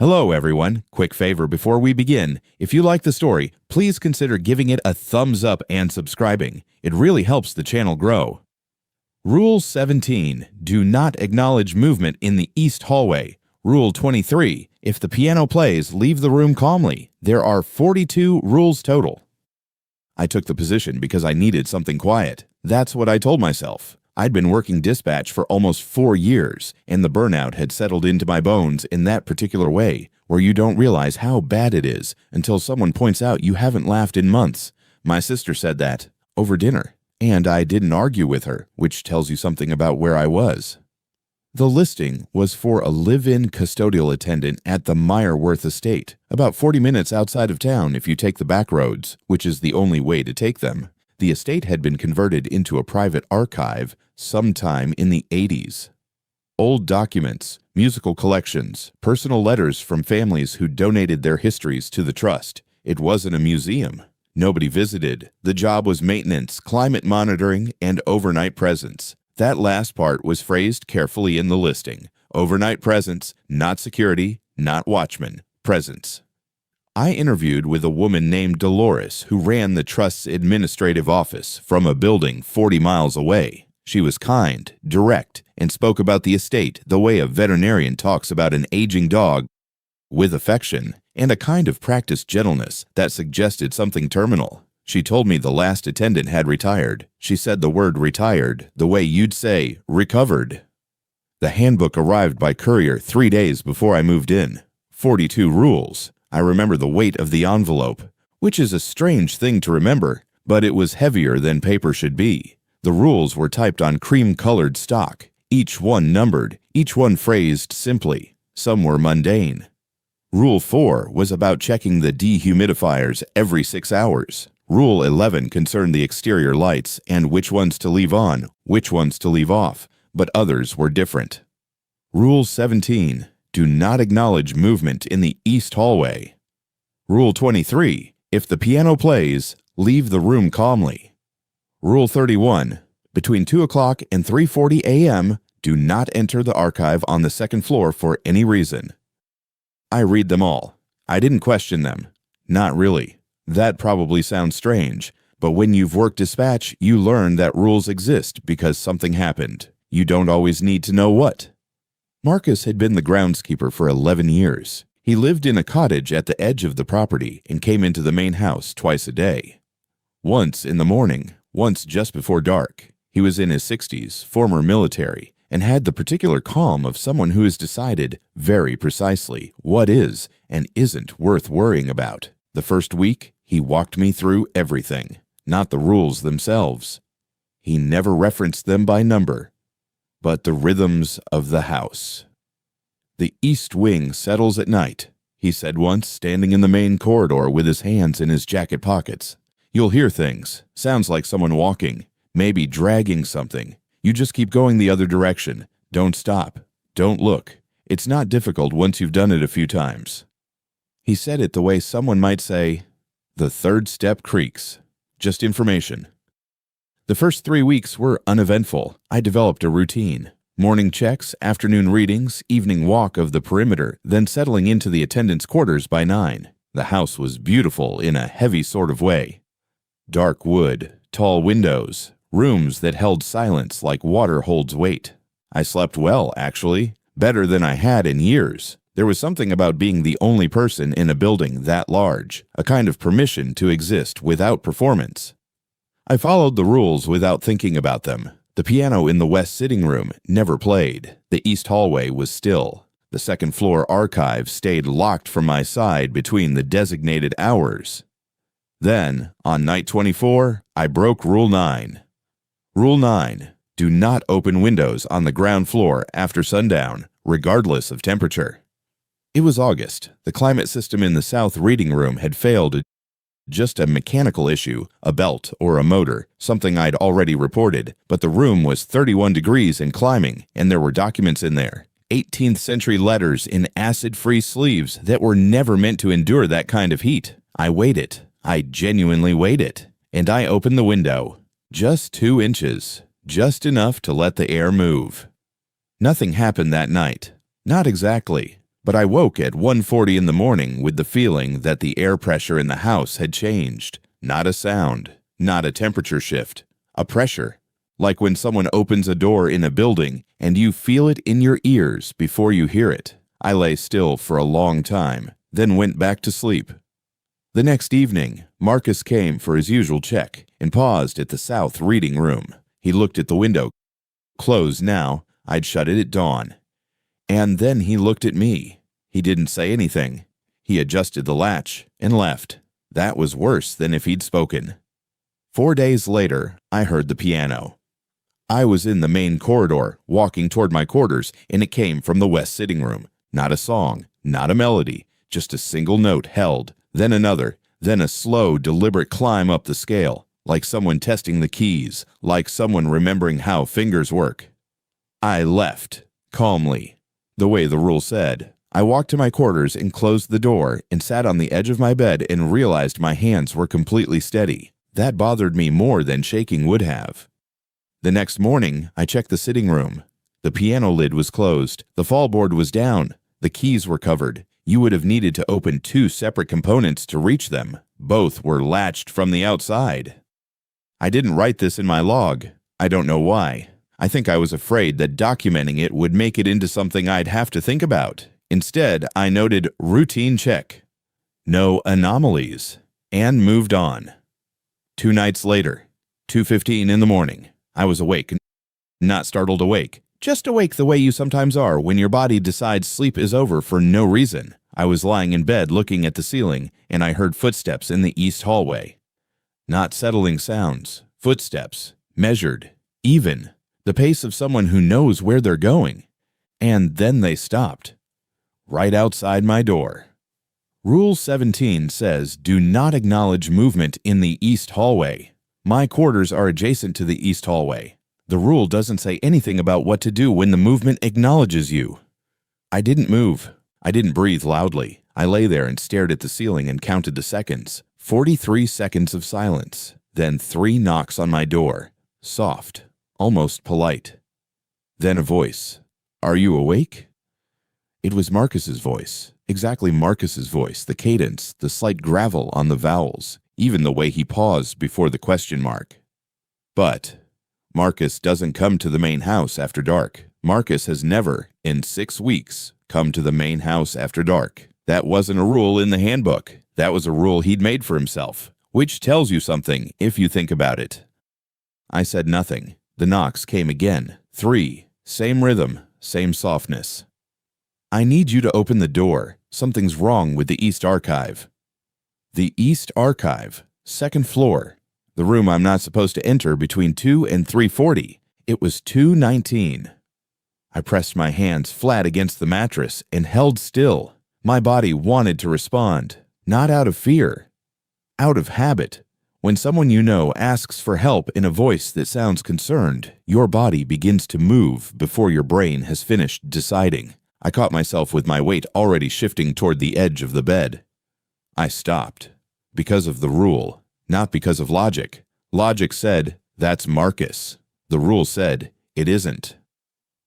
Hello everyone, quick favor before we begin. If you like the story, please consider giving it a thumbs up and subscribing. It really helps the channel grow. Rule 17. Do not acknowledge movement in the east hallway. Rule 23. If the piano plays, leave the room calmly. There are 42 rules total. I took the position because I needed something quiet. That's what I told myself. I'd been working dispatch for almost 4 years, and the burnout had settled into my bones in that particular way, where you don't realize how bad it is until someone points out you haven't laughed in months. My sister said that, over dinner, and I didn't argue with her, which tells you something about where I was. The listing was for a live-in custodial attendant at the Meyerworth estate, about 40 minutes outside of town if you take the back roads, which is the only way to take them. The estate had been converted into a private archive sometime in the 80s. Old documents, musical collections, personal letters from families who donated their histories to the trust. It wasn't a museum. Nobody visited. The job was maintenance, climate monitoring, and overnight presence. That last part was phrased carefully in the listing. Overnight presence, not security, not watchman, presence. I interviewed with a woman named Dolores who ran the trust's administrative office from a building 40 miles away. She was kind, direct, and spoke about the estate the way a veterinarian talks about an aging dog, with affection and a kind of practiced gentleness that suggested something terminal. She told me the last attendant had retired. She said the word retired the way you'd say recovered. The handbook arrived by courier 3 days before I moved in. 42 rules. I remember the weight of the envelope, which is a strange thing to remember, but it was heavier than paper should be. The rules were typed on cream-colored stock, each one numbered, each one phrased simply. Some were mundane. Rule 4 was about checking the dehumidifiers every 6 hours. Rule 11 concerned the exterior lights and which ones to leave on, which ones to leave off, but others were different. Rule 17. Do not acknowledge movement in the east hallway. Rule 23. If the piano plays, leave the room calmly. Rule 31. Between 2 o'clock and 3:40 a.m., do not enter the archive on the second floor for any reason. I read them all. I didn't question them. Not really. That probably sounds strange, but when you've worked dispatch, you learn that rules exist because something happened. You don't always need to know what. Marcus had been the groundskeeper for 11 years. He lived in a cottage at the edge of the property and came into the main house twice a day. Once in the morning, once just before dark. He was in his 60s, former military, and had the particular calm of someone who has decided very precisely what is and isn't worth worrying about. The first week, he walked me through everything, not the rules themselves. He never referenced them by number, but the rhythms of the house. The east wing settles at night, he said once, standing in the main corridor with his hands in his jacket pockets. You'll hear things. Sounds like someone walking, maybe dragging something. You just keep going the other direction. Don't stop. Don't look. It's not difficult once you've done it a few times. He said it the way someone might say, the third step creaks. Just information. The first 3 weeks were uneventful. I developed a routine. Morning checks, afternoon readings, evening walk of the perimeter, then settling into the attendant's quarters by 9. The house was beautiful in a heavy sort of way. Dark wood, tall windows, rooms that held silence like water holds weight. I slept well, actually, better than I had in years. There was something about being the only person in a building that large, a kind of permission to exist without performance. I followed the rules without thinking about them. The piano in the west sitting room never played. The east hallway was still. The second floor archive stayed locked from my side between the designated hours. Then, on night 24, I broke Rule 9. Rule 9. Do not open windows on the ground floor after sundown, regardless of temperature. It was August. The climate system in the south reading room had failed. Just a mechanical issue, a belt or a motor, something I'd already reported, but the room was 31 degrees and climbing, and there were documents in there. 18th century letters in acid-free sleeves that were never meant to endure that kind of heat. I weighed it. I genuinely weighed it. And I opened the window. Just 2 inches. Just enough to let the air move. Nothing happened that night. Not exactly. But I woke at 1:40 in the morning with the feeling that the air pressure in the house had changed. Not a sound, not a temperature shift, a pressure. Like when someone opens a door in a building and you feel it in your ears before you hear it. I lay still for a long time, then went back to sleep. The next evening, Marcus came for his usual check and paused at the south reading room. He looked at the window. Closed now, I'd shut it at dawn. And then he looked at me. He didn't say anything. He adjusted the latch and left. That was worse than if he'd spoken. 4 days later, I heard the piano. I was in the main corridor, walking toward my quarters, and it came from the west sitting room. Not a song, not a melody, just a single note held, then another, then a slow, deliberate climb up the scale, like someone testing the keys, like someone remembering how fingers work. I left, calmly, the way the rule said. I walked to my quarters and closed the door and sat on the edge of my bed and realized my hands were completely steady. That bothered me more than shaking would have. The next morning, I checked the sitting room. The piano lid was closed, the fallboard was down, the keys were covered. You would have needed to open 2 separate components to reach them. Both were latched from the outside. I didn't write this in my log. I don't know why. I think I was afraid that documenting it would make it into something I'd have to think about. Instead, I noted routine check, no anomalies, and moved on. 2 nights later, 2:15 in the morning, I was awake, not startled awake, just awake the way you sometimes are when your body decides sleep is over for no reason. I was lying in bed looking at the ceiling, and I heard footsteps in the east hallway. Not settling sounds, footsteps, measured, even, the pace of someone who knows where they're going. And then they stopped, right outside my door. Rule 17 says, do not acknowledge movement in the east hallway. My quarters are adjacent to the east hallway. The rule doesn't say anything about what to do when the movement acknowledges you. I didn't move. I didn't breathe loudly. I lay there and stared at the ceiling and counted the seconds. 43 seconds of silence. Then 3 knocks on my door. Soft, almost polite. Then a voice. Are you awake? It was Marcus's voice. Exactly Marcus's voice. The cadence, the slight gravel on the vowels, even the way he paused before the question mark. But Marcus doesn't come to the main house after dark. Marcus has never, in 6 weeks, come to the main house after dark. That wasn't a rule in the handbook. That was a rule he'd made for himself, which tells you something if you think about it. I said nothing. The knocks came again. 3. Same rhythm, same softness. I need you to open the door. Something's wrong with the East Archive. The East Archive, 2nd floor. The room I'm not supposed to enter between 2 and 3:40. It was 2:19. I pressed my hands flat against the mattress and held still. My body wanted to respond, not out of fear, out of habit. When someone you know asks for help in a voice that sounds concerned, your body begins to move before your brain has finished deciding. I caught myself with my weight already shifting toward the edge of the bed. I stopped, because of the rule. Not because of logic. Logic said, that's Marcus. The rule said, it isn't.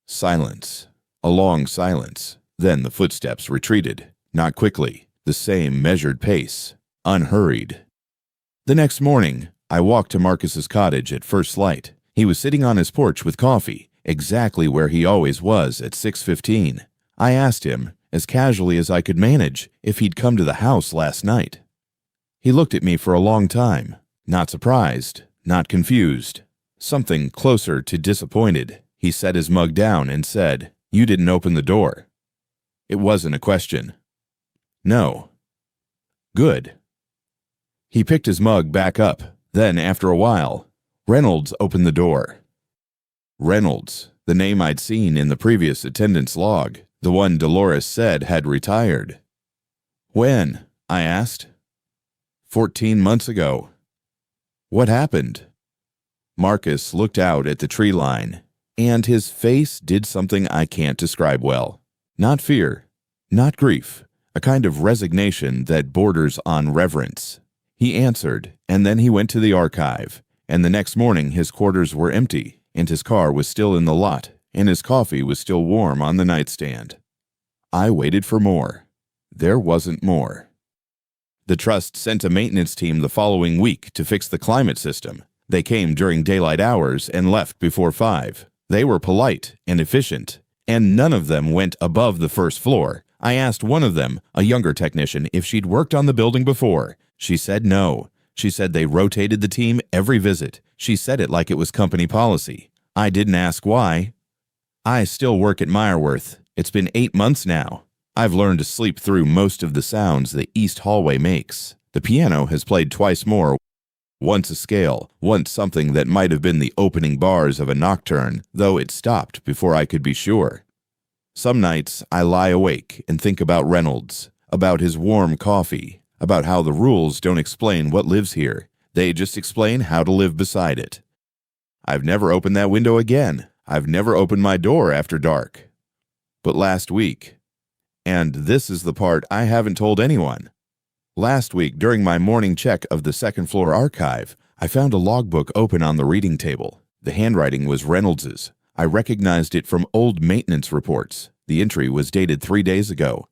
Silence. A long silence. Then the footsteps retreated. Not quickly. The same measured pace. Unhurried. The next morning, I walked to Marcus's cottage at first light. He was sitting on his porch with coffee, exactly where he always was at 6:15. I asked him, as casually as I could manage, if he'd come to the house last night. He looked at me for a long time, not surprised, not confused, something closer to disappointed. He set his mug down and said, "You didn't open the door." It wasn't a question. No. Good. He picked his mug back up. Then, after a while, Reynolds opened the door. Reynolds, the name I'd seen in the previous attendance log, the one Dolores said had retired. When? I asked. 14 months ago. What happened? Marcus looked out at the tree line, and his face did something I can't describe well. Not fear, not grief, a kind of resignation that borders on reverence. He answered, and then he went to the archive, and the next morning his quarters were empty, and his car was still in the lot, and his coffee was still warm on the nightstand. I waited for more. There wasn't more. The trust sent a maintenance team the following week to fix the climate system. They came during daylight hours and left before 5. They were polite and efficient, and none of them went above the first floor. I asked one of them, a younger technician, if she'd worked on the building before. She said no. She said they rotated the team every visit. She said it like it was company policy. I didn't ask why. I still work at Meyerworth. It's been 8 months now. I've learned to sleep through most of the sounds the east hallway makes. The piano has played twice more. Once a scale, once something that might have been the opening bars of a nocturne, though it stopped before I could be sure. Some nights I lie awake and think about Reynolds, about his warm coffee, about how the rules don't explain what lives here. They just explain how to live beside it. I've never opened that window again. I've never opened my door after dark. But last week, and this is the part I haven't told anyone. Last week, during my morning check of the second-floor archive, I found a logbook open on the reading table. The handwriting was Reynolds's. I recognized it from old maintenance reports. The entry was dated 3 days ago.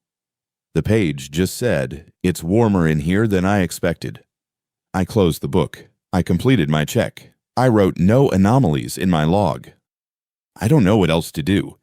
The page just said, "It's warmer in here than I expected." I closed the book. I completed my check. I wrote no anomalies in my log. I don't know what else to do.